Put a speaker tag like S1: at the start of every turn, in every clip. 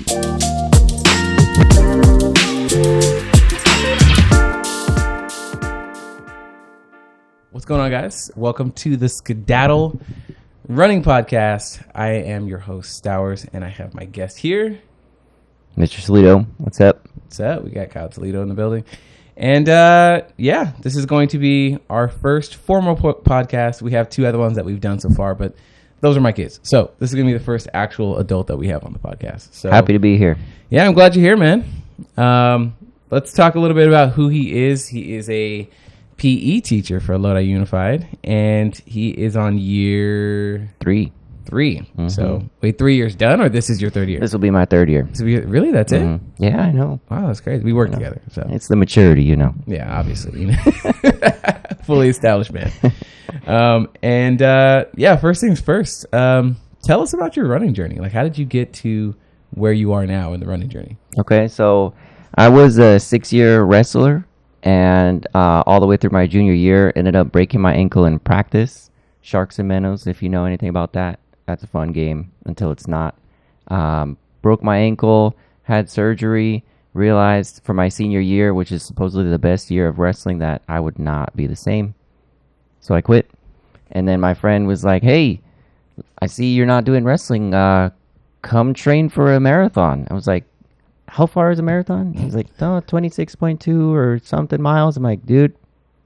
S1: What's going on, guys? Welcome to the Skedaddle Running Podcast. I am your host, Stowers, and I have my guest here,
S2: Mr. Toledo. What's up?
S1: What's up? We got Kyle Toledo in the building. And this is going to be our first formal podcast. We have two other ones that we've done so far, but those are my kids. So this is going to be the first actual adult that we have on the podcast. So
S2: happy to be here.
S1: Yeah, I'm glad you're here, man. Let's talk a little bit about who he is. He is a PE teacher for Lodi Unified, and he is on year
S2: three.
S1: Mm-hmm. So, wait, 3 years done, or this is your third year?
S2: This will be my third year.
S1: So really? That's it?
S2: Yeah, I know.
S1: Wow, that's crazy. We work together. So
S2: it's the maturity, you know.
S1: Yeah, obviously. Fully established man. First things first. Tell us about your running journey. Like, how did you get to where you are now in the running journey?
S2: Okay, so I was a 6-year wrestler. And all the way through my junior year, ended up breaking my ankle in practice. Sharks and minnows, if you know anything about that. That's a fun game until it's not. Broke my ankle, had surgery, realized for my senior year, which is supposedly the best year of wrestling, that I would not be the same. So I quit. And then my friend was like, hey, I see you're not doing wrestling. Come train for a marathon. I was like, how far is a marathon? He's like, 26.2 or something miles. I'm like, dude,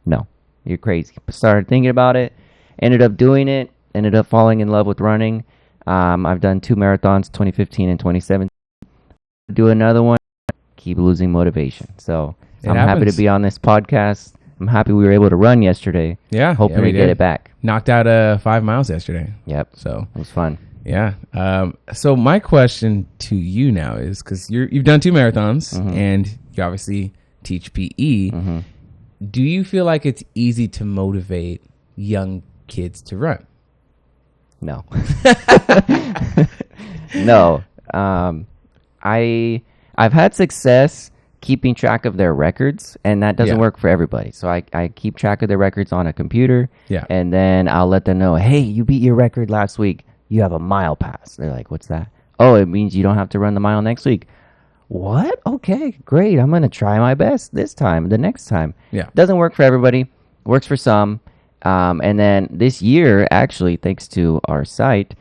S2: no, you're crazy. Started thinking about it, ended up doing it, ended up falling in love with running. I've done 2 marathons, 2015 and 2017. Do another one, keep losing motivation. So I'm happy to be on this podcast. I'm happy we were able to run yesterday.
S1: Yeah.
S2: Hoping to get it back.
S1: Knocked out 5 miles yesterday.
S2: Yep.
S1: So
S2: it was fun.
S1: Yeah. So my question to you now is, because you've done 2 marathons and you obviously teach PE. Do you feel like it's easy to motivate young kids to run?
S2: No. No. I've had success keeping track of their records, and that doesn't work for everybody. So I keep track of their records on a computer. Yeah. And then I'll let them know, hey, you beat your record last week. You have a mile pass. They're like, what's that? Oh, it means you don't have to run the mile next week. What? Okay, great. I'm going to try my best the next time. Yeah. Doesn't work for everybody. Works for some. And then this year, actually, thanks to our site,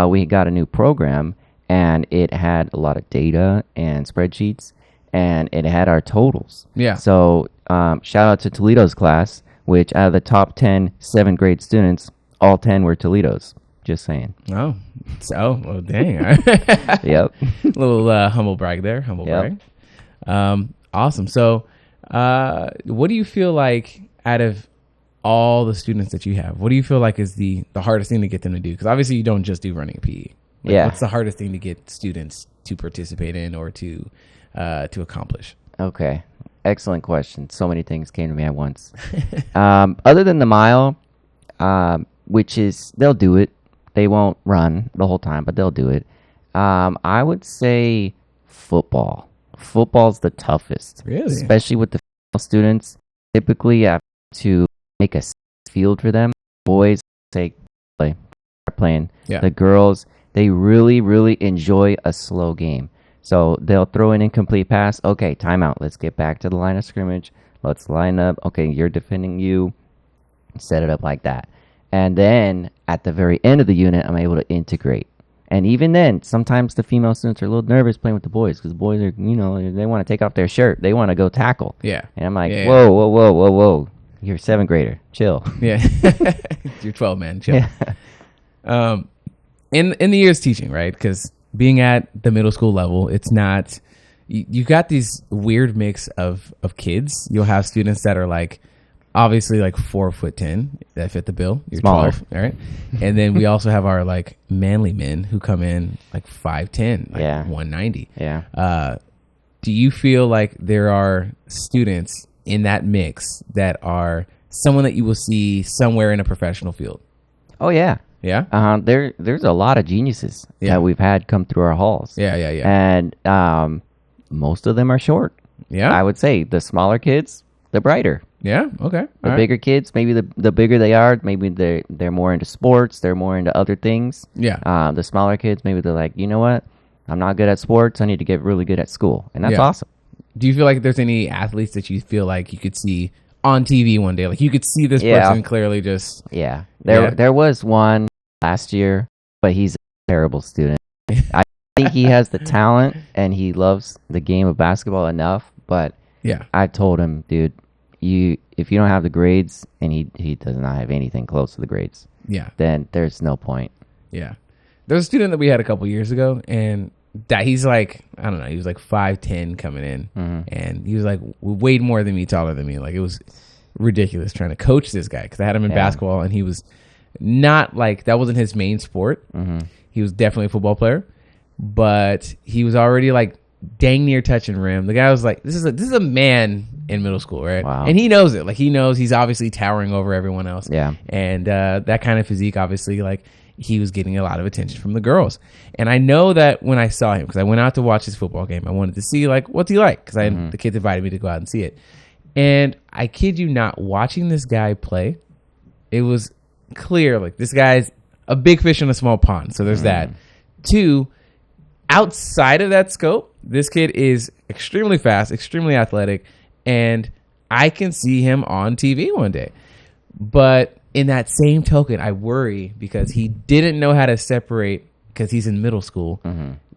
S2: we got a new program, and it had a lot of data and spreadsheets, and it had our totals. Yeah. So shout out to Toledo's class, which out of the top 10 7th grade students, all 10 were Toledo's. Just saying. Oh, so well, dang. Yep.
S1: Little humble brag there. Brag. Awesome. So, what do you feel like out of all the students that you have? What do you feel like is the hardest thing to get them to do? Because obviously you don't just do running PE. What's the hardest thing to get students to participate in or to accomplish?
S2: Okay. Excellent question. So many things came to me at once. Other than the mile, which is they'll do it. They won't run the whole time, but they'll do it. I would say football. Football's the toughest. Really? Especially with the female students. Typically, you have to make a field for them. Boys start playing. Yeah. The girls, they really, really enjoy a slow game. So they'll throw an incomplete pass. Okay, timeout. Let's get back to the line of scrimmage. Let's line up. Okay, you're defending you. Set it up like that. And then at the very end of the unit, I'm able to integrate. And even then, sometimes the female students are a little nervous playing with the boys because the boys are, they want to take off their shirt. They want to go tackle. Yeah. And I'm like, whoa. You're a 7th grader. Chill. Yeah.
S1: You're 12, man. Chill. Yeah. In the years teaching, right? Because being at the middle school level, it's not, you got these weird mix of kids. You'll have students that are like, obviously like 4'10" that fit the bill. You're smaller. 12, all right. And then we also have our like manly men who come in like 5'10", like 190. Yeah. Do you feel like there are students in that mix that are someone that you will see somewhere in a professional field?
S2: Oh yeah. Yeah. There's a lot of geniuses that we've had come through our halls. Yeah. And most of them are short. Yeah. I would say the smaller kids, the brighter.
S1: Yeah. Okay.
S2: The bigger kids, maybe the bigger they are, maybe they're more into sports. They're more into other things. Yeah. The smaller kids, maybe they're like, you know what? I'm not good at sports. I need to get really good at school. And that's awesome.
S1: Do you feel like there's any athletes that you feel like you could see on TV one day? Like you could see this person clearly just...
S2: Yeah. There was one last year, but he's a terrible student. I think he has the talent and he loves the game of basketball enough, but I told him, dude, if you don't have the grades, and he does not have anything close to the grades, then there's no point.
S1: Yeah. There was a student that we had a couple years ago, and that he's like, I don't know, he was like 5'10" coming in, and he was like way more than me, taller than me. Like it was ridiculous trying to coach this guy because I had him in basketball, and he was not like, that wasn't his main sport. He was definitely a football player, but he was already like dang near touching rim. The guy was like, this is a man in middle school, right?
S2: Wow.
S1: And he knows it. Like he knows he's obviously towering over everyone else.
S2: Yeah.
S1: And that kind of physique, obviously, like he was getting a lot of attention from the girls. And I know that when I saw him, because I went out to watch his football game, I wanted to see like, what's he like? Because the kids invited me to go out and see it. And I kid you not, watching this guy play, it was clear, like this guy's a big fish in a small pond. So there's that. Two, outside of that scope, this kid is extremely fast, extremely athletic, and I can see him on TV one day. But in that same token, I worry because he didn't know how to separate, because he's in middle school,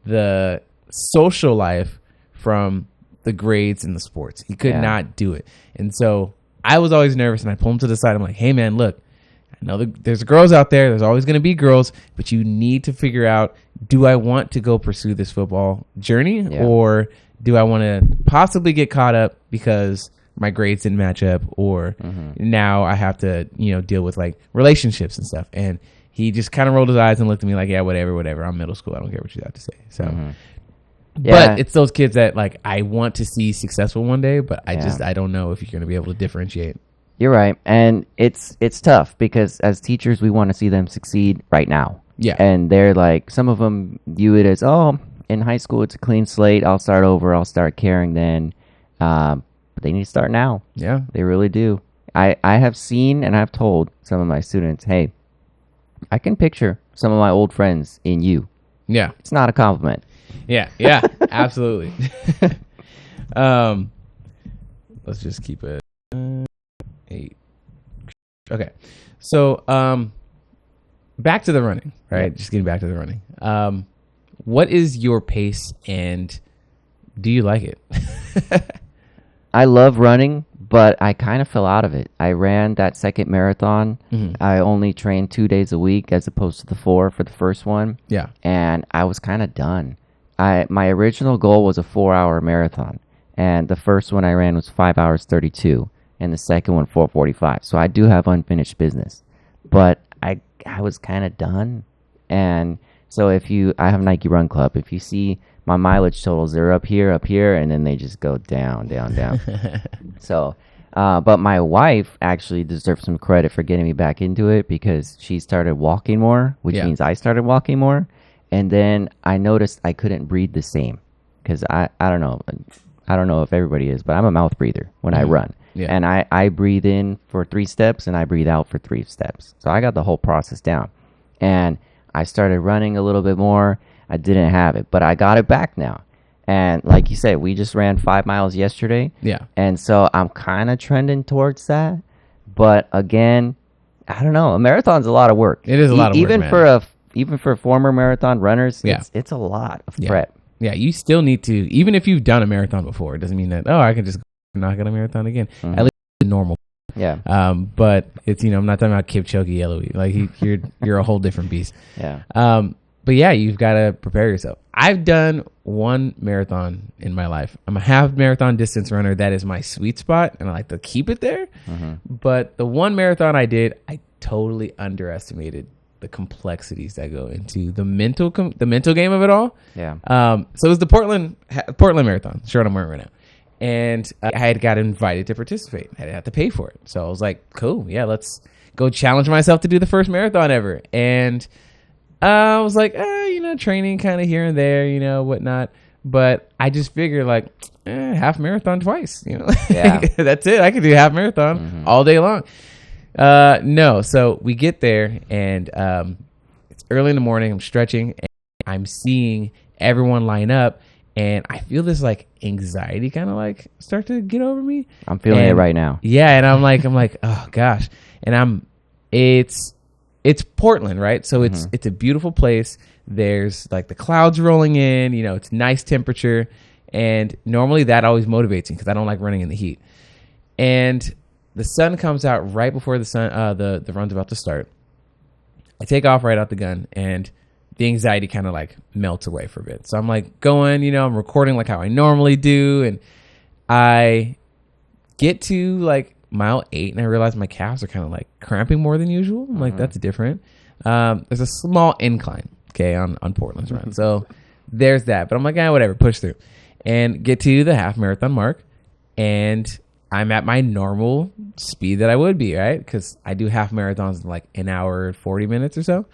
S1: the social life from the grades and the sports. He could not do it. And so I was always nervous, and I pulled him to the side. I'm like, hey, man, look, I know there's girls out there. There's always going to be girls, but you need to figure out, do I want to go pursue this football journey, or do I want to possibly get caught up because my grades didn't match up, or now I have to, deal with like relationships and stuff. And he just kind of rolled his eyes and looked at me like, yeah, whatever. I'm middle school. I don't care what you have to say. So, but it's those kids that like, I want to see successful one day, but I don't know if you're going to be able to differentiate.
S2: You're right. And it's tough because as teachers, we want to see them succeed right now. Yeah. And they're like, some of them view it as, oh, in high school, it's a clean slate. I'll start over. I'll start caring then. But they need to start now. Yeah. They really do. I have seen and I've told some of my students, hey, I can picture some of my old friends in you. Yeah. It's not a compliment.
S1: Yeah. Absolutely. Let's just keep it 8. Okay. So, back to the running, right? Just getting back to the running. What is your pace and do you like it?
S2: I love running, but I kind of fell out of it. I ran that second marathon. I only trained 2 days a week as opposed to the 4 for the first one. Yeah. And I was kind of done. My original goal was a 4-hour marathon. And the first one I ran was 5 hours 32. And the second one, 4:45. So I do have unfinished business. But I was kind of done. And so I have Nike Run Club. If you see my mileage totals, they're up here, and then they just go down. So, but my wife actually deserves some credit for getting me back into it because she started walking more, which means I started walking more. And then I noticed I couldn't breathe the same because I don't know. I don't know if everybody is, but I'm a mouth breather when I run. Yeah. And I breathe in for 3 steps and I breathe out for 3 steps. So I got the whole process down. And I started running a little bit more. I didn't have it, but I got it back now. And like you said, we just ran 5 miles yesterday. Yeah. And so I'm kind of trending towards that. But again, I don't know. A marathon's a lot of work.
S1: It is a lot of work,
S2: even for former marathon runners, it's a lot of prep.
S1: Yeah, you still need to, even if you've done a marathon before, it doesn't mean that, I can just knock out a marathon again. At least normal. Yeah. But it's, I'm not talking about Kipchoge Eloise. Like you're a whole different beast. Yeah. But yeah, you've got to prepare yourself. I've done 1 marathon in my life. I'm a half marathon distance runner. That is my sweet spot, and I like to keep it there. But the 1 marathon I did, I totally underestimated the complexities that go into the mental game of it all. Yeah. So it was the Portland Marathon, the shirt I'm wearing right now. And I had got invited to participate. I didn't have to pay for it. So I was like, cool, yeah, let's go challenge myself to do the first marathon ever. And I was like, training kind of here and there, whatnot. But I just figured like, half marathon twice, Yeah. That's it. I could do half marathon all day long. No. So we get there and it's early in the morning. I'm stretching I'm seeing everyone line up, and I feel this like anxiety kind of like start to get over me.
S2: I'm feeling it right now.
S1: Yeah, and I'm like, oh gosh, and it's Portland, right? So it's a beautiful place. There's like the clouds rolling in, it's nice temperature, and normally that always motivates me because I don't like running in the heat. And the sun comes out right before the run's about to start. I take off right out the gun, and the anxiety kind of like melts away for a bit. So I'm like going, I'm recording like how I normally do. And I get to like mile 8 and I realize my calves are kind of like cramping more than usual. I'm like, that's different. There's a small incline, okay, on Portland's run. So there's that. But I'm like, whatever, push through. And get to the half marathon mark. And I'm at my normal speed that I would be, right? Because I do half marathons in like an hour, 40 minutes or so.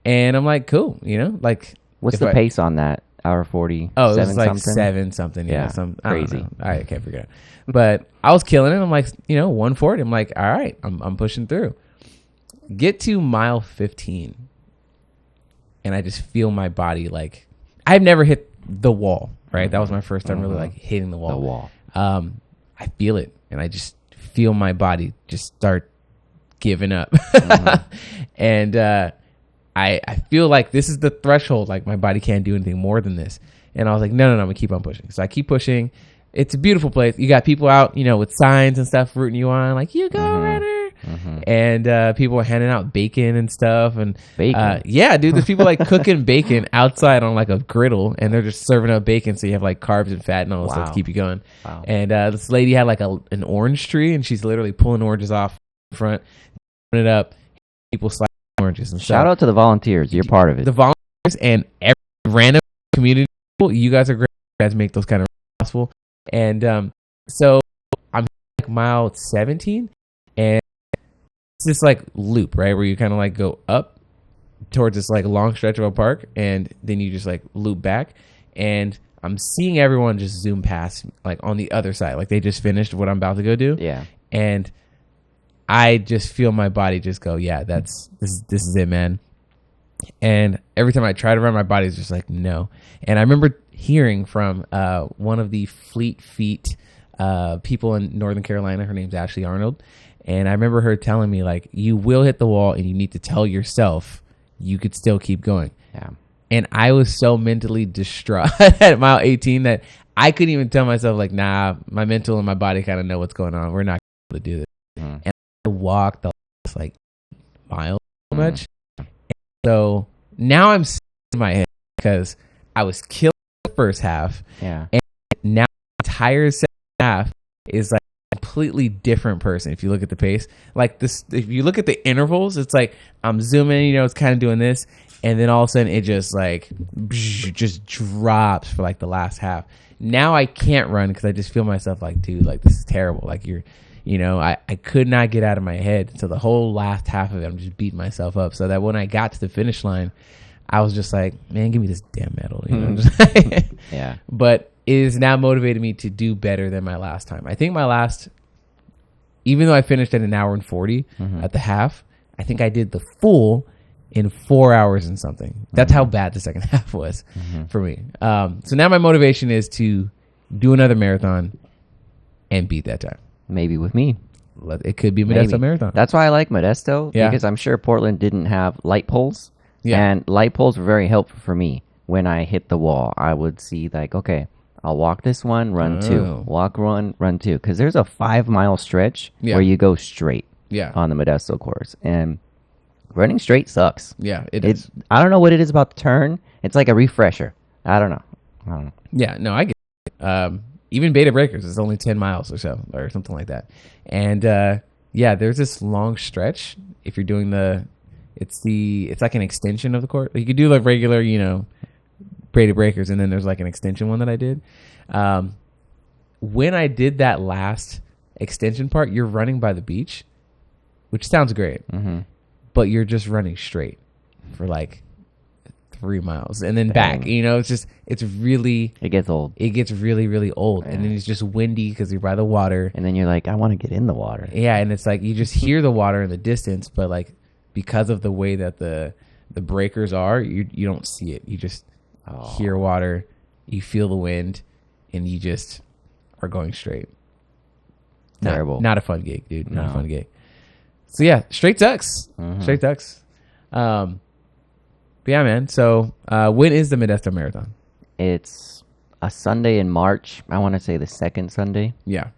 S1: And I'm like, cool, like.
S2: What's the pace on that? Hour 40?
S1: Oh, it was like something? 7 something.
S2: Yeah, crazy.
S1: I can't figure it out. But I was killing it. I'm like, 140. I'm like, all right, I'm pushing through. Get to mile 15. And I just feel my body like, I've never hit the wall, right? That was my first time really like hitting the wall.
S2: The wall.
S1: I feel it. And I just feel my body just start giving up. And, I feel like this is the threshold. Like my body can't do anything more than this. And I was like, no, I'm gonna keep on pushing. So I keep pushing. It's a beautiful place. You got people out, with signs and stuff rooting you on, like, you go, runner. And people are handing out bacon and stuff. And yeah, dude, there's people like cooking bacon outside on like a griddle, and they're just serving up bacon. So you have like carbs and fat and all this stuff to keep you going. And this lady had like an orange tree, and she's literally pulling oranges off in front, putting it up. People slide oranges and
S2: shout out to the volunteers. You're part of it.
S1: The volunteers and every random community people. You guys are great. You guys make those kind of possible. And so I'm like mile 17, and it's this like loop, right, where you kind of like go up towards this like long stretch of a park, and then you just like loop back, and I'm seeing everyone just zoom past like on the other side, like they just finished what I'm about to go do.
S2: Yeah.
S1: And I just feel my body just go, yeah, this is it, man. And every time I try to run, my body's just like, no. And I remember hearing from one of the Fleet Feet people in Northern Carolina. Her name's Ashley Arnold. And I remember her telling me, like, you will hit the wall, and you need to tell yourself you could still keep going.
S2: Yeah. And
S1: I was so mentally distraught at mile 18 that I couldn't even tell myself, like, nah, my mental and my body kind of know what's going on. We're not able to do this. And I walked the last, like, mile so much. And so now I'm in my head because I was killed the first half.
S2: Yeah.
S1: And now the entire second half is like a completely different person. If you look at the pace, like this, if you look at the intervals, it's like I'm zooming, it's kind of doing this. And then all of a sudden it just like just drops for like the last half. Now I can't run because I just feel myself like, dude, like this is terrible. Like I could not get out of my head. So the whole last half of it, I'm just beating myself up. So that when I got to the finish line, I was just like, man, give me this damn medal.
S2: Yeah.
S1: But it has now motivated me to do better than my last time. I think my last, even though I finished at an hour and 40 at the half, I think I did the full in 4 hours and something. That's how bad the second half was for me. So now my motivation is to do another marathon and beat that time.
S2: Maybe with me.
S1: It could be Modesto Marathon.
S2: That's why I like Modesto, because I'm sure Portland didn't have light poles. Yeah. And light poles were very helpful for me. When I hit the wall, I would see like, okay, I'll walk this one, run two. Walk one, run two. Because there's a 5 mile stretch where you go straight on the Modesto course. And running straight sucks.
S1: Yeah, it is.
S2: I don't know what it is about the turn. It's like a refresher. I don't know.
S1: Yeah, no, I get it. Even Beta Breakers is only 10 miles or so, or something like that. And there's this long stretch. If you're doing it's like an extension of the course. You could do like regular, Beta Breakers, and then there's like an extension one that I did. When I did that last extension part, you're running by the beach, which sounds great, but you're just running straight for like 3 miles and then back. It gets old. It gets really, really old. And then it's just windy because you're by the water.
S2: And then you're like, I want to get in the water.
S1: Yeah, and it's like you just hear the water in the distance, but like because of the way that the the breakers are, you don't see it. You just hear water, you feel the wind, and you just are going straight.
S2: Terrible.
S1: Not a fun gig, dude. Not a fun gig. So yeah, straight ducks. Straight ducks. But yeah, man. So when is the Modesto Marathon?
S2: It's a Sunday in March. I want to say the second Sunday.
S1: Yeah.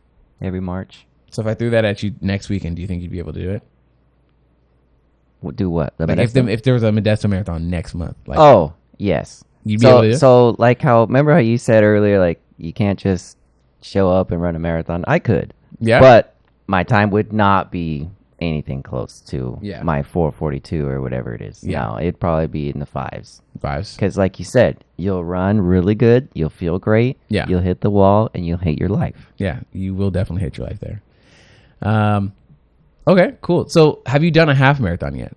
S2: Every March.
S1: So if I threw that at you next weekend, do you think you'd be able to do it?
S2: Do what?
S1: Like if there was a Modesto Marathon next month. Like,
S2: oh, yes.
S1: You'd be able to do it?
S2: So like remember how you said earlier, like you can't just show up and run a marathon? I could.
S1: Yeah.
S2: But my time would not be anything close to my 4:42 or whatever it is.
S1: Yeah.
S2: No, it'd probably be in the fives.
S1: Because
S2: like you said, you'll run really good. You'll feel great.
S1: Yeah.
S2: You'll hit the wall and you'll hate your life.
S1: Yeah, you will definitely hate your life there. Okay, cool. So have you done a half marathon yet?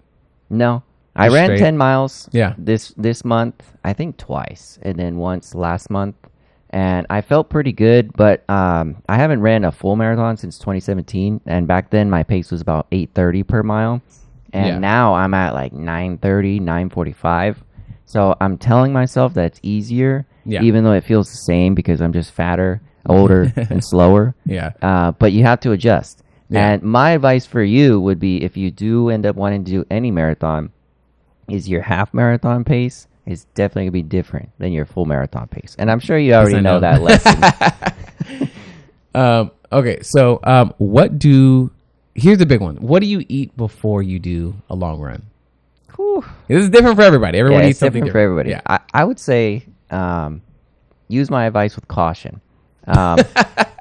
S2: No. I ran
S1: straight?
S2: 10 miles
S1: Yeah.
S2: this month, I think twice, and then once last month. And I felt pretty good, but I haven't ran a full marathon since 2017. And back then my pace was about 8:30 per mile. And now I'm at like 9:30, 9:45. So I'm telling myself that it's easier, even though it feels the same because I'm just fatter, older, and slower.
S1: Yeah.
S2: But you have to adjust.
S1: Yeah.
S2: And my advice for you would be, if you do end up wanting to do any marathon, is your half marathon pace is definitely going to be different than your full marathon pace. And I'm sure you already know that lesson.
S1: Okay, so here's the big one. What do you eat before you do a long run?
S2: Whew.
S1: This is different for everybody. Everyone eats something
S2: different for everybody.
S1: Yeah.
S2: I would say use my advice with caution.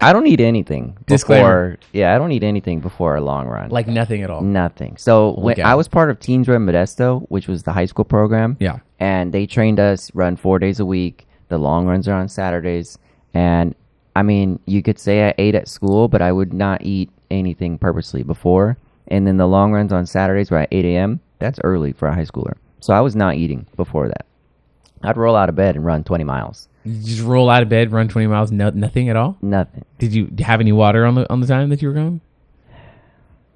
S2: I don't eat anything
S1: Disclaimer.
S2: I don't eat anything before a long run.
S1: Like nothing at all.
S2: Nothing. So when I was part of Teens Run Modesto, which was the high school program.
S1: Yeah.
S2: And they trained us run 4 days a week. The long runs are on Saturdays. And I mean, you could say I ate at school, but I would not eat anything purposely before. And then the long runs on Saturdays were at 8 a.m. That's early for a high schooler. So I was not eating before that. I'd roll out of bed and run 20 miles.
S1: You just roll out of bed, run 20 miles, nothing at all?
S2: Nothing.
S1: Did you have any water on the time that you were going?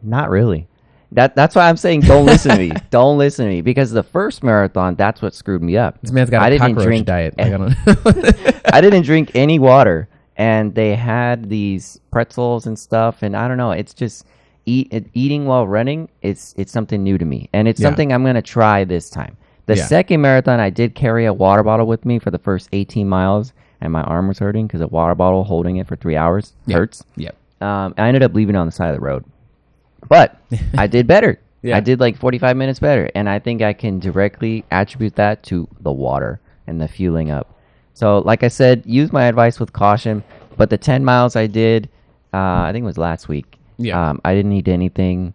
S2: Not really. That's why I'm saying don't listen to me. Don't listen to me, because the first marathon, that's what screwed me up.
S1: This man's got a cockroach diet.
S2: I didn't drink any water, and they had these pretzels and stuff, and I don't know. It's just eating while running. It's something new to me, and it's something I'm gonna try this time. The second marathon, I did carry a water bottle with me for the first 18 miles, and my arm was hurting because a water bottle holding it for 3 hours hurts.
S1: Yep.
S2: I ended up leaving it on the side of the road, but I did better. I did like 45 minutes better, and I think I can directly attribute that to the water and the fueling up. So, like I said, use my advice with caution. But the 10 miles I did, I think it was last week.
S1: Yeah.
S2: I didn't eat anything.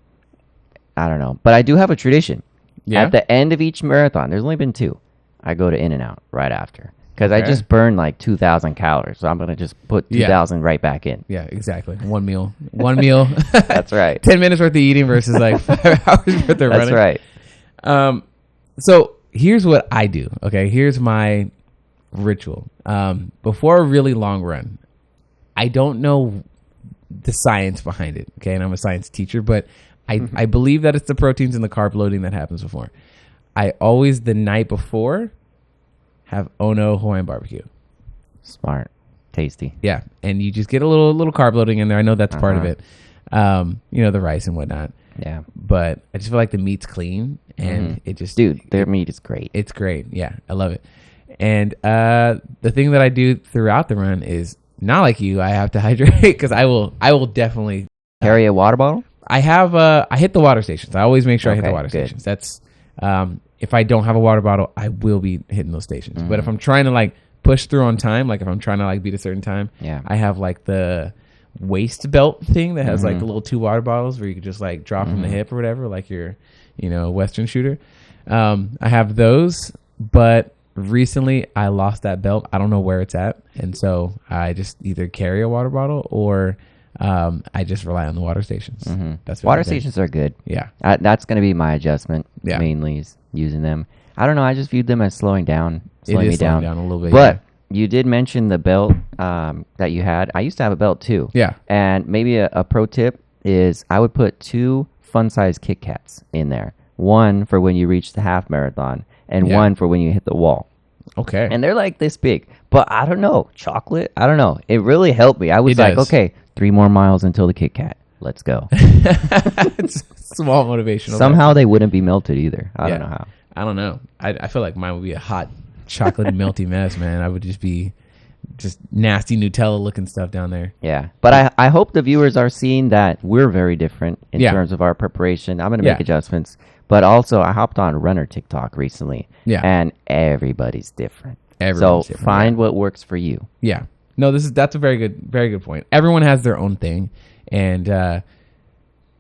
S2: I don't know, but I do have a tradition.
S1: Yeah.
S2: At the end of each marathon, there's only been 2. I go to In-N-Out right after, because I just burned like 2,000 calories. So I'm going to just put 2,000 right back in.
S1: Yeah, exactly. One meal.
S2: That's right.
S1: 10 minutes worth of eating versus like 5 hours worth of running.
S2: That's right.
S1: So here's what I do. Okay. Here's my ritual. Before a really long run, I don't know the science behind it. Okay. And I'm a science teacher, but I believe that it's the proteins and the carb loading that happens before. I always, the night before, have Ono Hawaiian barbecue.
S2: Smart. Tasty.
S1: Yeah. And you just get a little carb loading in there. I know that's part of it. The rice and whatnot.
S2: Yeah.
S1: But I just feel like the meat's clean and it just...
S2: Dude, their meat is great.
S1: It's great. Yeah. I love it. And the thing that I do throughout the run is, not like you, I have to hydrate, because I will definitely...
S2: Carry a water bottle?
S1: I hit the water stations. I always make sure I hit the water
S2: good.
S1: stations. That's if I don't have a water bottle, I will be hitting those stations. But if I'm trying to like push through on time, like if I'm trying to like beat a certain time, I have like the waist belt thing that has like the little 2 water bottles where you can just like drop from the hip or whatever, like you're, a Western shooter. I have those, but recently I lost that belt. I don't know where it's at, and so I just either carry a water bottle or I just rely on the water stations. That's what
S2: water stations are good.
S1: Yeah.
S2: That's going to be my adjustment, mainly, is using them. I don't know. I just viewed them as slowing me down.
S1: Slowing down a little bit.
S2: But you did mention the belt that you had. I used to have a belt too.
S1: Yeah.
S2: And maybe a pro tip is I would put 2 fun-size Kit Kats in there. one for when you reach the half marathon, and one for when you hit the wall.
S1: Okay.
S2: And they're like this big. But I don't know. Chocolate? I don't know. It really helped me. I was like, okay, 3 more miles until the Kit Kat. Let's go.
S1: It's small motivational.
S2: Somehow they wouldn't be melted either. I don't know how.
S1: I don't know. I feel like mine would be a hot chocolate melty mess, man. I would just be just nasty Nutella looking stuff down there.
S2: Yeah. But I hope the viewers are seeing that we're very different in terms of our preparation. I'm going to make adjustments. But also, I hopped on Runner TikTok recently. Yeah. And everybody's different. Everyone's different. Find what works for you.
S1: Yeah. No, that's a very good point. Everyone has their own thing. And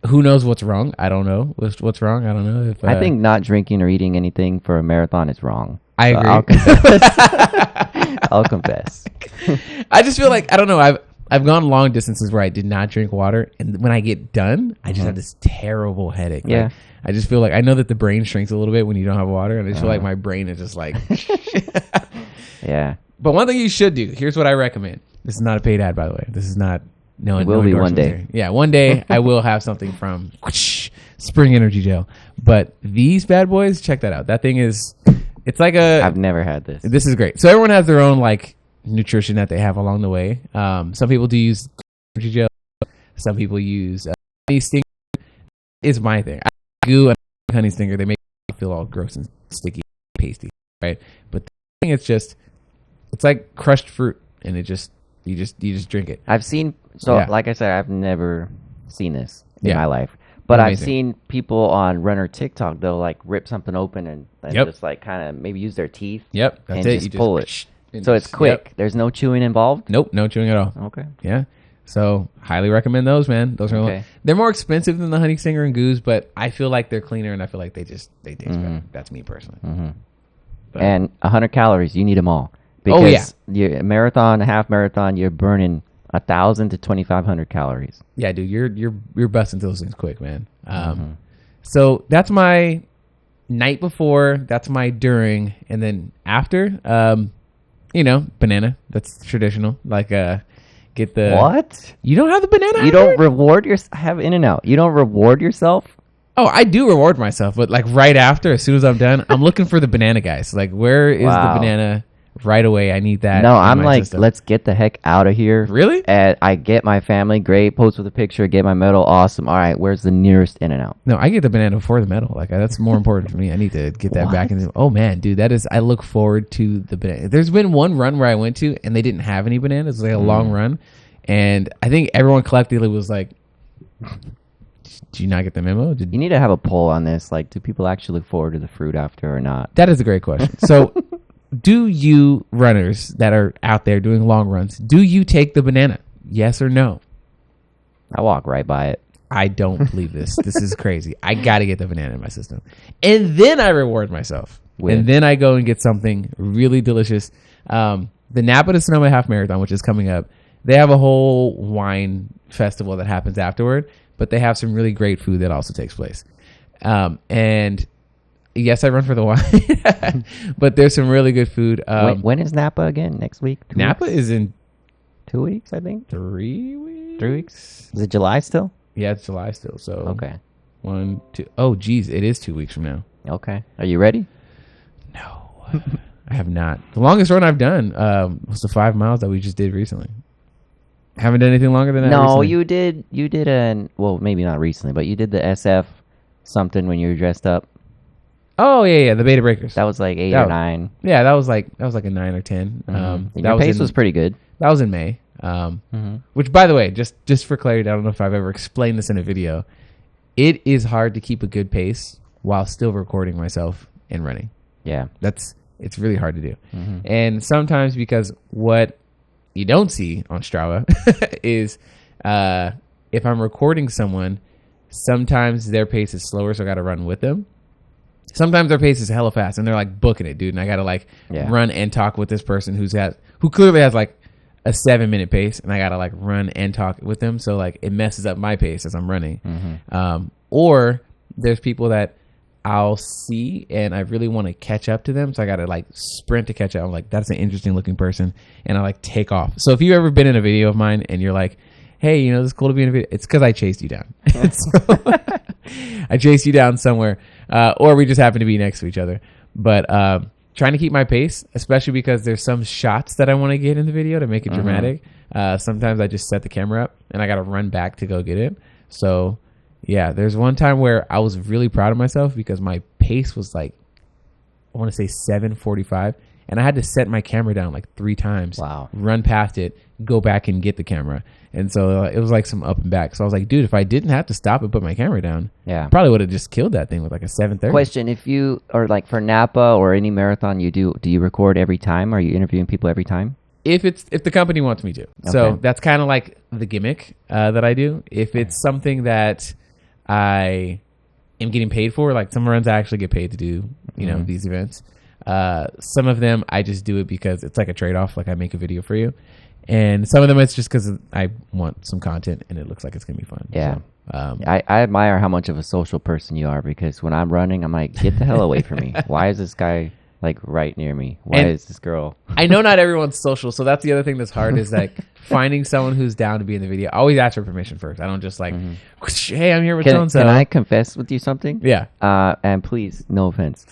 S1: who knows what's wrong? I don't know what's wrong. I don't know. If
S2: I think not drinking or eating anything for a marathon is wrong.
S1: I agree.
S2: I'll confess.
S1: I just feel like, I don't know. I've gone long distances where I did not drink water, and when I get done, I just have this terrible headache. Yeah. Like, I just feel like, I know that the brain shrinks a little bit when you don't have water, and I just feel like my brain is just like,
S2: yeah.
S1: But one thing you should do, here's what I recommend. This is not a paid ad, by the way. This is not, no,
S2: it will be one day.
S1: Here. Yeah, one day I will have something from Spring Energy Gel. But these bad boys, check that out. That thing is, it's like
S2: I've never had this.
S1: This is great. So everyone has their own like nutrition that they have along the way. Some people do use energy gel. Some people use honey stinger. Is my thing. I goo and honey stinger. They make me feel all gross and sticky, pasty, right? But the thing is just, it's like crushed fruit, and it just you just drink it.
S2: I've seen like I said, I've never seen this in my life. But amazing. I've seen people on Runner TikTok, they'll like rip something open and just like kind of maybe use their teeth.
S1: Yep.
S2: That's and just pull it. So it's quick. Yep. There's no chewing involved?
S1: Nope. No chewing at all.
S2: Okay.
S1: Yeah. So highly recommend those, man. Those are they're more expensive than the honey stinger and goos, but I feel like they're cleaner, and I feel like they taste better. That's me personally.
S2: And 100 calories, you need them all. Because your marathon, half marathon, you're burning 1,000 to 2,500 calories.
S1: Yeah, dude, you're busting those things quick, man. So that's my night before. That's my during, and then after. Banana. That's traditional. Like get the
S2: what?
S1: You don't have the banana.
S2: You don't reward have In-N-Out. You don't reward yourself.
S1: Oh, I do reward myself, but like right after, as soon as I'm done, I'm looking for the banana, guys. Like, where is the banana? Right away, I need that.
S2: No, I'm like, let's get the heck out of here.
S1: Really?
S2: And I get my family, great, post with a picture, get my medal, awesome. All right, where's the nearest In-N-Out?
S1: No, I get the banana before the medal. Like, that's more important for me. I need to get that back in. Oh man, dude, I look forward to the banana. There's been one run where I went to and they didn't have any bananas. It was like a long run, and I think everyone collectively was like, "Did you not get the memo?"
S2: You need to have a poll on this. Like, do people actually look forward to the fruit after or not?
S1: That is a great question. So. Do you runners that are out there doing long runs, do you take the banana? Yes or no?
S2: I walk right by it.
S1: I don't believe this. This is crazy. I got to get the banana in my system. And then I reward myself. And then I go and get something really delicious. The Napa to Sonoma Half Marathon, which is coming up, they have a whole wine festival that happens afterward, but they have some really great food that also takes place. And yes, I run for the wine, but there's some really good food.
S2: When is Napa again? Next week?
S1: Napa is in
S2: 2 weeks, I think.
S1: 3 weeks.
S2: 3 weeks. Is it July still?
S1: Yeah, it's July still. So
S2: okay.
S1: 1, 2. Oh, geez, it is 2 weeks from now.
S2: Okay. Are you ready?
S1: No, I have not. The longest run I've done was the 5 miles that we just did recently. Haven't done anything longer than that.
S2: No,
S1: recently.
S2: you did well, maybe not recently, but you did the SF something when you were dressed up.
S1: Oh yeah, the Beta Breakers.
S2: That was like 8 or 9.
S1: Yeah, that was like a 9 or 10.
S2: Your pace was pretty good.
S1: That was in May. Which, by the way, just for clarity, I don't know if I've ever explained this in a video. It is hard to keep a good pace while still recording myself and running.
S2: Yeah,
S1: it's really hard to do. And sometimes, because what you don't see on Strava is if I'm recording someone, sometimes their pace is slower, so I got to run with them. Sometimes their pace is hella fast and they're like booking it, dude. And I got to like run and talk with this person who clearly has like a 7-minute pace, and I got to like run and talk with them. So like it messes up my pace as I'm running. Or there's people that I'll see and I really want to catch up to them. So I got to like sprint to catch up. I'm like, that's an interesting looking person. And I like take off. So if you've ever been in a video of mine and you're like, hey, this is cool to be in a video, it's because I chased you down. So, I chased you down somewhere. or we just happen to be next to each other. But trying to keep my pace, especially because there's some shots that I want to get in the video to make it dramatic. Sometimes I just set the camera up and I got to run back to go get it. So yeah, there's one time where I was really proud of myself because my pace was like, I want to say 7:45, and I had to set my camera down like 3 times.
S2: Wow.
S1: Run past it, go back and get the camera. And so it was like some up and back. So I was like, dude, if I didn't have to stop and put my camera down, I probably would have just killed that thing with like a 7:30.
S2: Question: if you are like for Napa or any marathon you do you record every time? Are you interviewing people every time?
S1: If the company wants me to. Okay. So that's kind of like the gimmick that I do. If it's something that I am getting paid for, like some runs I actually get paid to do, you know, these events. Some of them I just do it because it's like a trade-off. Like I make a video for you. And some of them it's just because I want some content and it looks like it's going to be fun.
S2: Yeah.
S1: So,
S2: I admire how much of a social person you are, because when I'm running, I'm like, get the hell away from me. Why is this guy like right near me? Why is this girl?
S1: I know not everyone's social. So that's the other thing that's hard is like finding someone who's down to be in the video. I always ask for permission first. I don't just like, hey, I'm here with so-and-so.
S2: Can I confess with you something?
S1: Yeah.
S2: And please, no offense.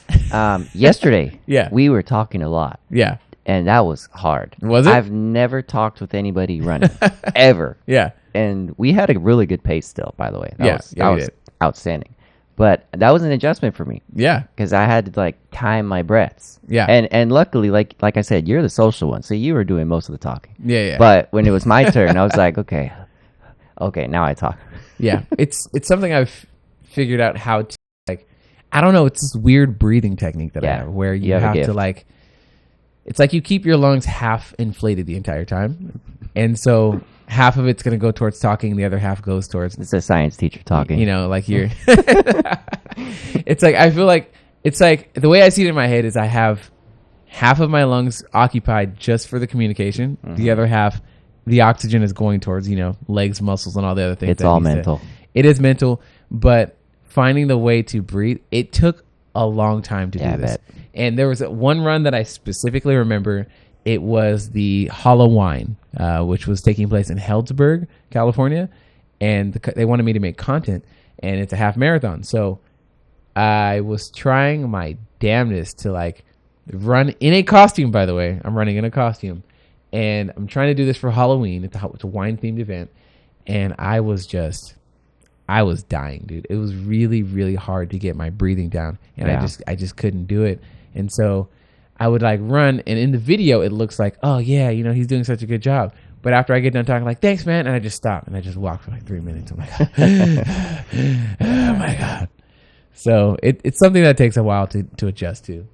S2: Yesterday, we were talking a lot.
S1: Yeah.
S2: And that was hard.
S1: Was it?
S2: I've never talked with anybody running ever.
S1: Yeah.
S2: And we had a really good pace still, by the way. That was outstanding. But that was an adjustment for me.
S1: Yeah.
S2: Because I had to like time my breaths.
S1: Yeah.
S2: And luckily, like I said, you're the social one. So you were doing most of the talking.
S1: Yeah.
S2: But when it was my turn, I was like, okay, now I talk.
S1: Yeah. It's something I've figured out how to, like, I don't know. It's this weird breathing technique that I have where you have to like, it's like you keep your lungs half inflated the entire time. And so half of it's going to go towards talking. And the other half goes towards.
S2: It's a science teacher talking.
S1: You know, like you're. It's like, I feel like, it's like the way I see it in my head is I have half of my lungs occupied just for the communication. The other half, the oxygen is going towards, you know, legs, muscles, and all the other things.
S2: It's all mental.
S1: It is mental. But finding the way to breathe, it took a long time to do this. And there was one run that I specifically remember. It was the Hollow Wine, which was taking place in Healdsburg, California. And they wanted me to make content. And it's a half marathon. So I was trying my damnedest to like run in a costume, by the way. I'm running in a costume. And I'm trying to do this for Halloween. It's a wine-themed event. And I was dying, dude. It was really, really hard to get my breathing down. And I just couldn't do it. And so I would like run, and in the video it looks like, oh yeah, you know, he's doing such a good job. But after I get done talking, like, thanks, man, and I just stop and I just walk for like 3 minutes. I'm like, oh my God. So it's something that takes a while to adjust to.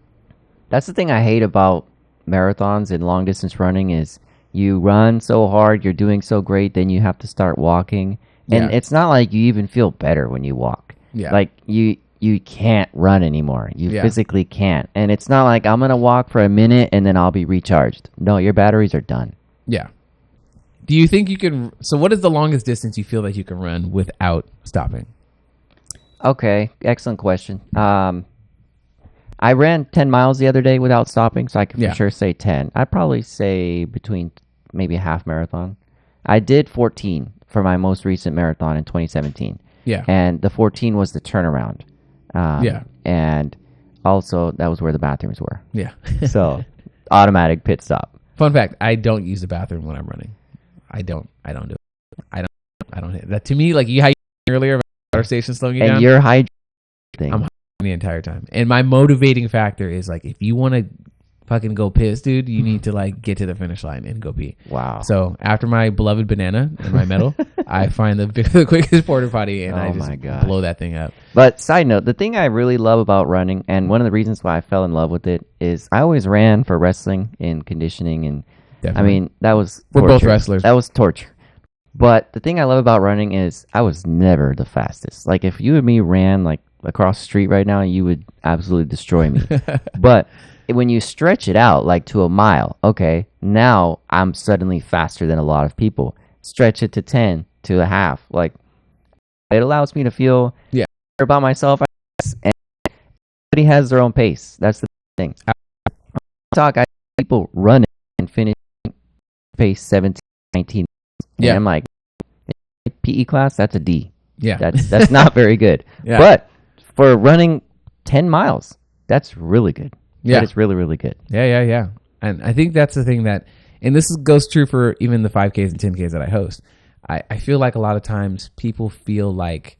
S2: That's the thing I hate about marathons and long distance running is you run so hard, you're doing so great, then you have to start walking. And it's not like you even feel better when you walk. Yeah. Like you can't run anymore. You physically can't. And it's not like I'm going to walk for a minute and then I'll be recharged. No, your batteries are done. Yeah.
S1: Do you think you can... So what is the longest distance you feel like you can run without stopping?
S2: Okay. Excellent question. I ran 10 miles the other day without stopping, so I can for sure say 10. I'd probably say between maybe a half marathon. I did 14 for my most recent marathon in 2017. Yeah. And the 14 was the turnaround. And also that was where the bathrooms were. Yeah. So automatic pit stop.
S1: Fun fact, I don't use the bathroom when I'm running. I don't do it. I don't hit that. To me, like how you earlier about water station slowing you down.
S2: And you're hydrating.
S1: I'm hydrating the entire time. And my motivating factor is like, if you want to fucking go piss, dude, you need to like get to the finish line and go pee. Wow. So after my beloved banana and my medal, I find the quickest porta potty and I just blow that thing up.
S2: But side note, the thing I really love about running, and one of the reasons why I fell in love with it, is I always ran for wrestling and conditioning, and I mean that was
S1: we're both wrestlers.
S2: That was torture. But the thing I love about running is I was never the fastest. Like if you and me ran like across the street right now, you would absolutely destroy me. But when you stretch it out like to a mile, okay, now I'm suddenly faster than a lot of people. Stretch it to 10, to a half. Like it allows me to feel better about myself. And everybody has their own pace. That's the thing. I see people running and finish pace 17, 19. And I'm like, PE class, that's a D. Yeah. That's not very good. But for running 10 miles. That's really good.
S1: Yeah.
S2: That is really, really good.
S1: Yeah. And I think that's the thing that, and this goes true for even the 5Ks and 10Ks that I host. I feel like a lot of times people feel like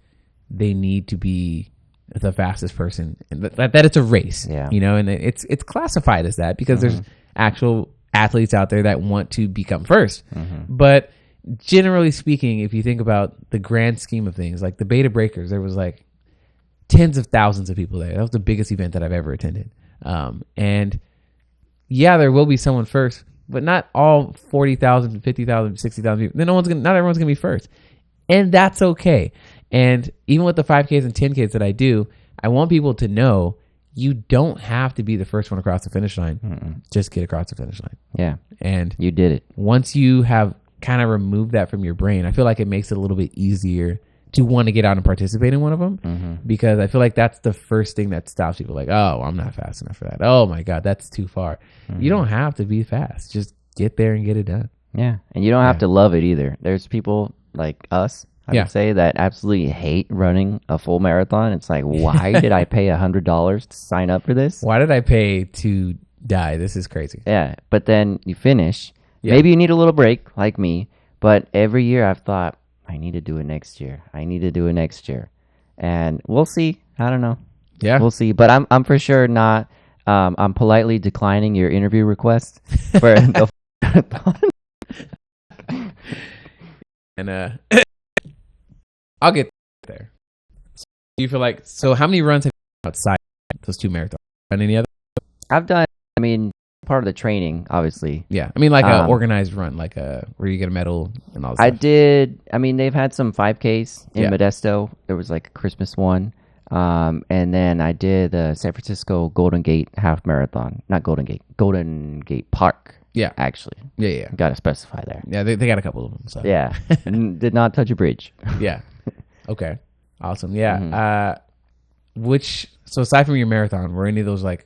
S1: they need to be the fastest person, and that it's a race, and it's classified as that because there's actual athletes out there that want to become first. But generally speaking, if you think about the grand scheme of things, like the Beta Breakers, there was like tens of thousands of people there. That was the biggest event that I've ever attended. And yeah, there will be someone first, but not all 40,000, 50,000, 60,000 people. Then not everyone's going to be first. And that's okay. And even with the 5Ks and 10Ks that I do, I want people to know you don't have to be the first one across the finish line. Just get across the finish line.
S2: Yeah.
S1: And
S2: you did it.
S1: Once you have kind of removed that from your brain, I feel like it makes it a little bit easier to want to get out and participate in one of them, because I feel like that's the first thing that stops people. Like, oh, I'm not fast enough for that. Oh my God, that's too far. You don't have to be fast. Just get there and get it done.
S2: Yeah. And you don't have to love it either. There's people like us, I would say, that absolutely hate running a full marathon. It's like, why did I pay $100 to sign up for this?
S1: Why did I pay to die? This is crazy.
S2: Yeah. But then you finish. Maybe you need a little break like me. But every year I've thought, I need to do it next year. I need to do it next year. And we'll see. I don't know.
S1: Yeah.
S2: We'll see. But I'm for sure not. I'm politely declining your interview request for the
S1: and I'll get there. So do you feel like, so how many runs have you done outside those two marathons? Done any other?
S2: I've done, part of the training, obviously.
S1: Yeah. Like a organized run, like where you get a medal and all that stuff.
S2: I did. They've had some 5Ks in Modesto. There was like a Christmas one. And then I did the San Francisco Golden Gate half marathon. Not Golden Gate, Golden Gate Park.
S1: Yeah.
S2: Actually.
S1: Yeah.
S2: Got to specify there.
S1: Yeah, they got a couple of them. So.
S2: Yeah. Did not touch a bridge.
S1: Yeah. Okay. Awesome. Yeah. So aside from your marathon, were any of those like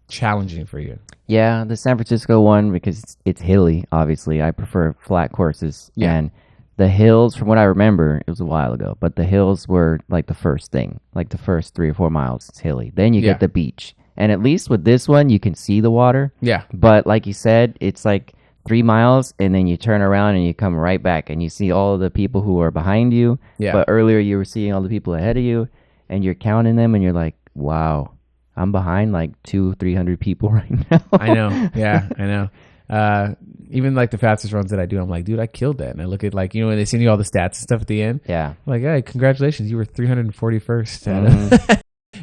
S1: challenging for you?
S2: Yeah, the San Francisco one, because it's hilly, obviously. I prefer flat courses. Yeah. And the hills, from what I remember, it was a while ago, but the hills were like the first thing, like the first 3 or 4 miles, it's hilly. Then you get the beach. And at least with this one, you can see the water. Yeah. But like you said, it's like 3 miles, and then you turn around and you come right back and you see all of the people who are behind you. Yeah. But earlier you were seeing all the people ahead of you, and you're counting them, and you're like, wow, I'm behind like 200-300 people right now.
S1: I know. Yeah, I know. Even like the fastest runs that I do, I'm like, dude, I killed that. And I look at like, when they send you all the stats and stuff at the end. Yeah. I'm like, hey, congratulations. You were 341st.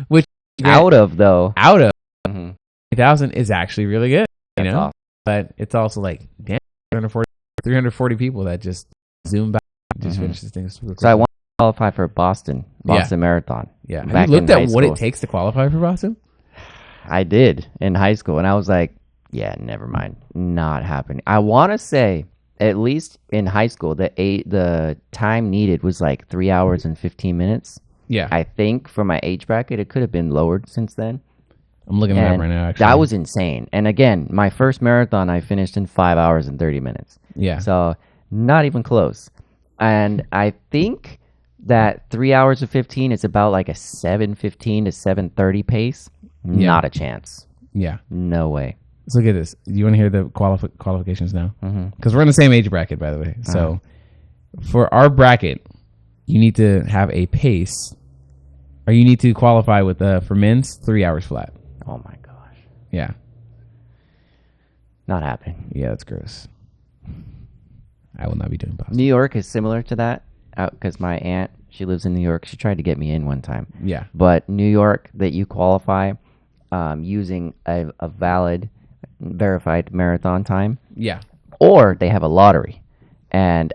S1: Which out of 8,000 is actually really good. You know? Awesome. But it's also like, damn, 340 people that just zoom by and just finish this thing. Super cool.
S2: So I want to qualify for Boston Marathon.
S1: Yeah. Have you looked at what it takes to qualify for Boston?
S2: I did in high school, and I was like, yeah, never mind. Not happening. I want to say, at least in high school, the time needed was like 3 hours and 15 minutes. Yeah. I think for my age bracket, it could have been lowered since then.
S1: I'm looking at it right now, actually.
S2: That was insane. And again, my first marathon, I finished in 5 hours and 30 minutes. Yeah. So not even close. And I think that 3 hours of 15 is about like a 7:15 to 7:30 pace. Yeah. Not a chance. Yeah. No way.
S1: Let's look at this. Do you want to hear the qualifications now? Because we're in the same age bracket, by the way. So for our bracket, you need to have a pace, or you need to qualify with, for men's, 3 hours flat.
S2: Oh my gosh.
S1: Yeah.
S2: Not happening.
S1: Yeah, that's gross. I will not be doing Boston.
S2: New York is similar to that, because my aunt, she lives in New York. She tried to get me in one time. Yeah. But New York, that you qualify using a valid, verified marathon time. Yeah. Or they have a lottery. And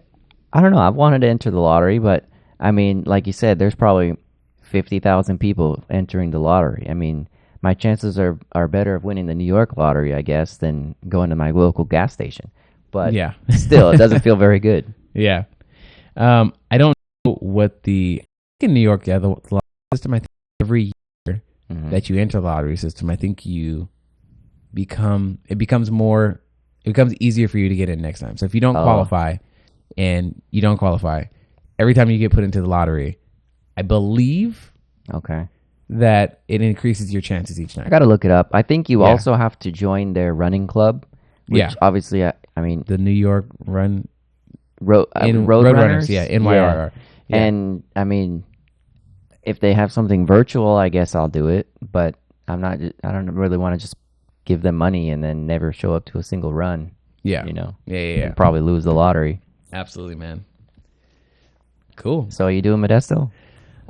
S2: I don't know. I've wanted to enter the lottery, but like you said, there's probably 50,000 people entering the lottery. My chances are better of winning the New York lottery, I guess, than going to my local gas station. But yeah, still, it doesn't feel very good.
S1: Yeah. I don't know what in New York, the lottery system, I think every year that you enter the lottery system, I think it becomes easier for you to get in next time. So if you don't qualify every time you get put into the lottery, I believe that it increases your chances each
S2: I
S1: night.
S2: got to look it up. I think you
S1: Yeah.
S2: also have to join their running club, which
S1: Yeah.
S2: obviously, I mean,
S1: The New York Run
S2: road
S1: Runners, yeah, NYRR. Yeah.
S2: And I mean, if they have something virtual, I guess I'll do it. But I'm not. I don't really want to just give them money and then never show up to a single run.
S1: Yeah.
S2: You know.
S1: Yeah.
S2: And probably lose the lottery.
S1: Absolutely, man. Cool.
S2: So are you doing Modesto?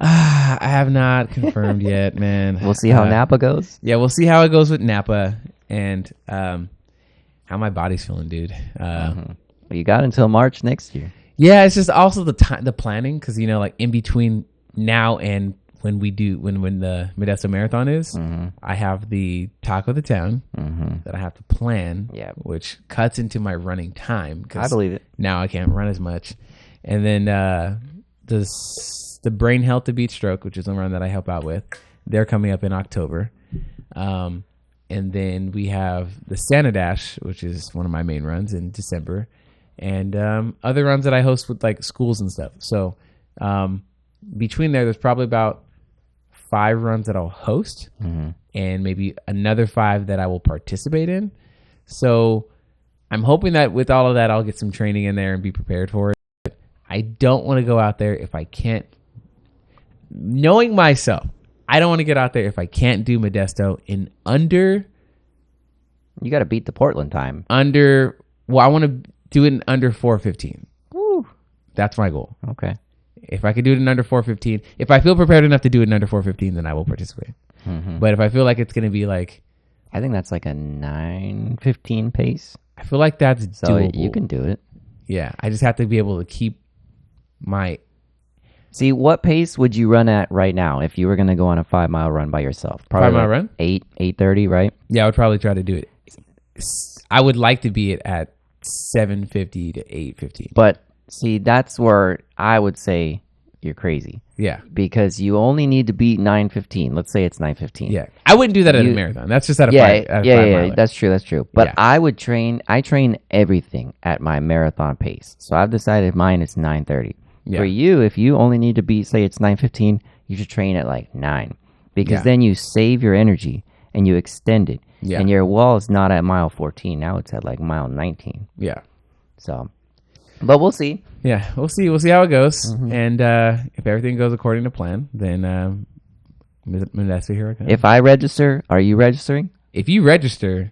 S1: I have not confirmed yet, man.
S2: We'll see how Napa goes.
S1: Yeah, we'll see how it goes with Napa and how my body's feeling, dude.
S2: Well, you got until March next year.
S1: Yeah, it's just also the planning, because like in between now and when the Modesto Marathon is, I have the Talk of the Town that I have to plan, which cuts into my running time.
S2: I believe it.
S1: Now I can't run as much, and then the Brain Health to Beat Stroke, which is a run that I help out with. They're coming up in October, and then we have the Santa Dash, which is one of my main runs in December. And other runs that I host with like schools and stuff. So between there's probably about 5 runs that I'll host and maybe another 5 that I will participate in. So I'm hoping that with all of that, I'll get some training in there and be prepared for it. But I don't want to go out there if I can't. Knowing myself, I don't want to get out there if I can't do Modesto in under.
S2: You got to beat the Portland time.
S1: Well, I want to do it in under 4:15.
S2: Woo.
S1: That's my goal.
S2: Okay.
S1: If I could do it in under 4:15, if I feel prepared enough to do it in under 4:15, then I will participate. But if I feel like it's going to be like,
S2: I think that's like a 9:15 pace.
S1: I feel like that's doable.
S2: You can do it.
S1: Yeah, I just have to be able to keep my.
S2: See, what pace would you run at right now if you were going to go on a 5-mile run by yourself? Probably
S1: 5-mile run?
S2: 8:30, right?
S1: Yeah, I would probably try to do it. I would like to be at 7:50 to 8:15.
S2: But see, that's where I would say you're crazy.
S1: Yeah,
S2: because you only need to beat 9:15. Let's say it's 9:15.
S1: Yeah, I wouldn't do that at a marathon. That's just at a 5
S2: yeah. That's true. But I would train. I train everything at my marathon pace. So I've decided mine is 9:30. For you, if you only need to beat, say it's 9:15, you should train at like 9, because then you save your energy and you extend it. Yeah. And your wall is not at mile 14. Now it's at like mile 19.
S1: Yeah.
S2: So, but we'll see.
S1: Yeah, we'll see. We'll see how it goes. And if everything goes according to plan, then Modesto here.
S2: If I register, are you registering?
S1: If you register,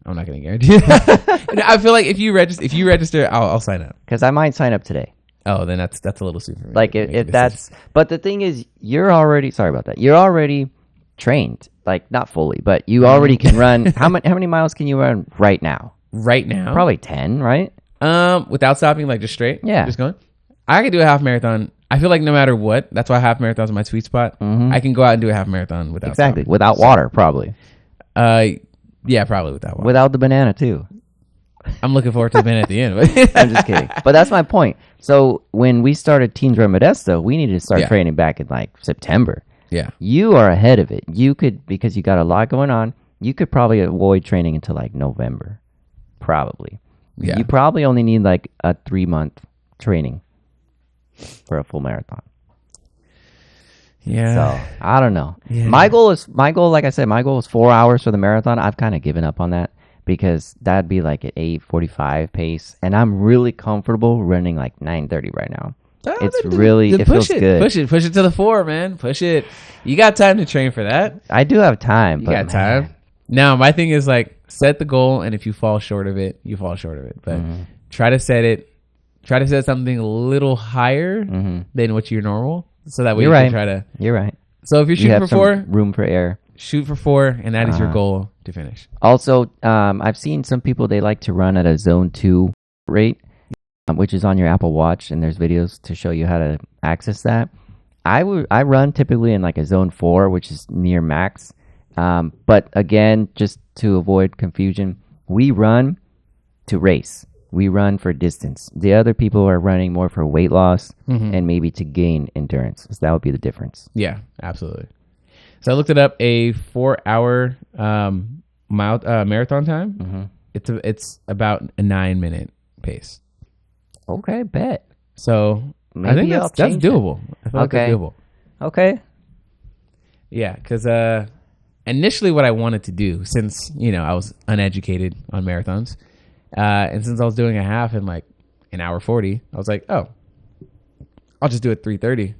S1: I'm not going to guarantee that. I feel like if you register, I'll sign up.
S2: Because I might sign up today.
S1: Oh, then that's a little soon for me.
S2: Like if that's, but the thing is, you're already, sorry about that. You're already trained, like not fully, but you already can run. How many miles can you run right now?
S1: Right now?
S2: Probably 10, right?
S1: Without stopping, like just straight?
S2: Yeah.
S1: Just going? I could do a half marathon. I feel like no matter what, that's why half marathons are my sweet spot. I can go out and do a half marathon without stopping.
S2: Without water, probably.
S1: Yeah, probably without water.
S2: Without the banana too.
S1: I'm looking forward to the banana at the end.
S2: I'm just kidding. But that's my point. So when we started Teens Run Modesto, we needed to start training back in like September.
S1: Yeah.
S2: You are ahead of it. You could, because you got a lot going on, you could probably avoid training until like November. Probably. Yeah. You probably only need like a 3-month training for a full marathon.
S1: Yeah.
S2: So I don't know.
S1: Yeah.
S2: My goal, like I said, my goal is 4 hours for the marathon. I've kind of given up on that because that'd be like an 8:45 pace, and I'm really comfortable running like 9:30 right now. It feels good.
S1: Push it to the 4, man. Push it. You got time to train for that.
S2: I do have time.
S1: You got time. Now my thing is like set the goal, and if you fall short of it, you fall short of it. But try to set something a little higher than what you're normal. So that way you can try to.
S2: You're right.
S1: So if you're shooting for 4,
S2: room for error.
S1: Shoot for 4, and that is your goal to finish.
S2: Also, I've seen some people, they like to run at a zone 2 rate, which is on your Apple Watch, and there's videos to show you how to access that. I run typically in like a zone 4, which is near max. But again, just to avoid confusion, we run to race. We run for distance. The other people are running more for weight loss and maybe to gain endurance. So that would be the difference.
S1: Yeah, absolutely. So I looked it up. A 4-hour marathon time. It's about a 9-minute pace.
S2: Okay, bet.
S1: So maybe I think that's doable. I feel like that's doable.
S2: Okay.
S1: Yeah, because initially what I wanted to do, since I was uneducated on marathons, and since I was doing a half in like an hour 40, I was like, oh, I'll just do it 3:30.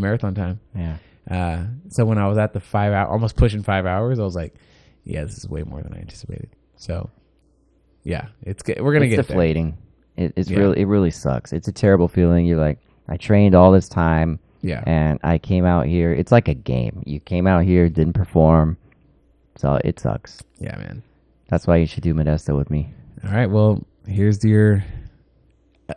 S1: Marathon time.
S2: Yeah.
S1: So when I was at the 5 hour, almost pushing 5 hours, I was like, yeah, this is way more than I anticipated. So yeah, we're gonna get
S2: deflating. It really sucks. It's a terrible feeling. You're like, I trained all this time.
S1: Yeah.
S2: And I came out here. It's like a game. You came out here, didn't perform. So it sucks.
S1: Yeah, man.
S2: That's why you should do Modesto with me.
S1: All right. Well, here's your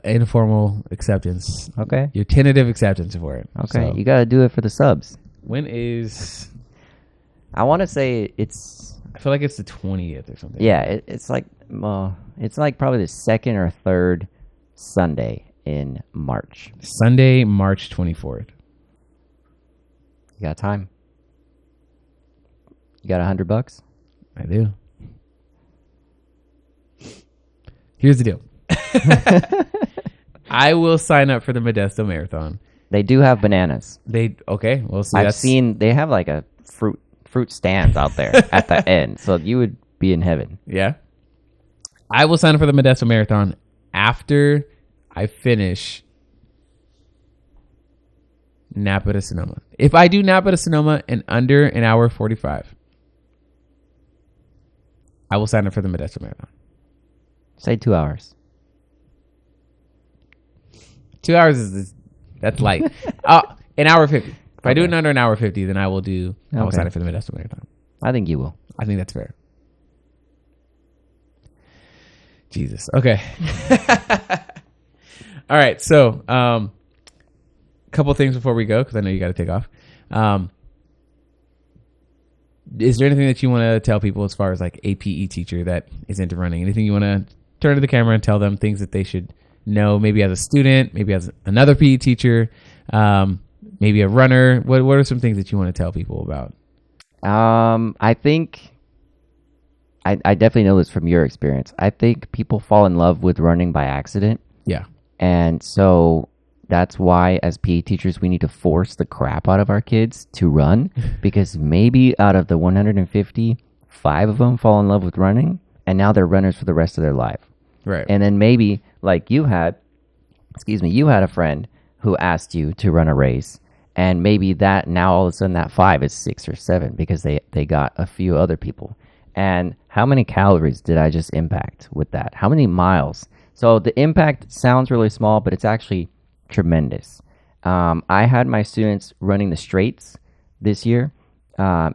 S1: informal acceptance.
S2: Okay.
S1: Your tentative acceptance for it.
S2: Okay.
S1: So,
S2: you got to do it for the subs.
S1: when is...
S2: I want to say it's...
S1: I feel like it's the 20th or something.
S2: Yeah. It's like probably the second or third Sunday in March.
S1: Sunday, March 24th.
S2: You got time? You got $100?
S1: I do. Here's the deal. I will sign up for the Modesto Marathon.
S2: They do have bananas.
S1: Okay. Well, see,
S2: I've seen they have like a fruit stands out there at the end, so you would be in heaven.
S1: Yeah. I will sign up for the Modesto Marathon after I finish Napa to Sonoma. If I do Napa to Sonoma in under an hour 45, I will sign up for the Modesto Marathon.
S2: Say 2 hours.
S1: 2 hours that's light. An hour 50. If I do it in under an hour 50, then I will sign up for the Modesto Marathon.
S2: I think you will.
S1: I think that's fair. Jesus. Okay. All right. So, couple things before we go, because I know you got to take off. Is there anything that you want to tell people as far as like a PE teacher that is into running? Anything you want to turn to the camera and tell them things that they should know, maybe as a student, maybe as another PE teacher, maybe a runner? What are some things that you want to tell people about?
S2: I think I definitely know this from your experience. I think people fall in love with running by accident.
S1: Yeah.
S2: And so that's why as PE teachers, we need to force the crap out of our kids to run, because maybe out of the 150, 5 of them fall in love with running, and now they're runners for the rest of their life.
S1: Right.
S2: And then maybe like you had a friend who asked you to run a race, and maybe that now all of a sudden that 5 is 6 or 7 because they got a few other people. And how many calories did I just impact with that? How many miles? So the impact sounds really small, but it's actually tremendous. I had my students running the straights this year,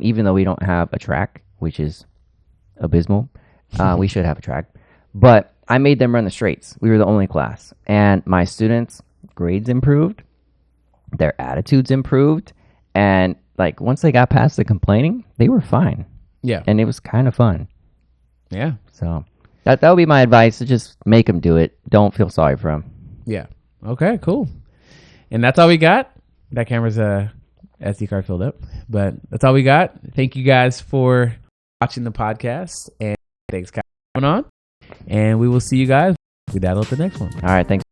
S2: even though we don't have a track, which is abysmal. We should have a track. But I made them run the straights. We were the only class. And my students' grades improved. Their attitudes improved. And like once they got past the complaining, they were fine.
S1: Yeah.
S2: And it was kind of fun.
S1: Yeah.
S2: So that would be my advice, to just make them do it. Don't feel sorry for them.
S1: Yeah. Okay, cool. And that's all we got. That camera's SD card filled up, but that's all we got. Thank you guys for watching the podcast, and thanks guys for coming on. And we will see you guys. We battle at the next one.
S2: All right. Thanks.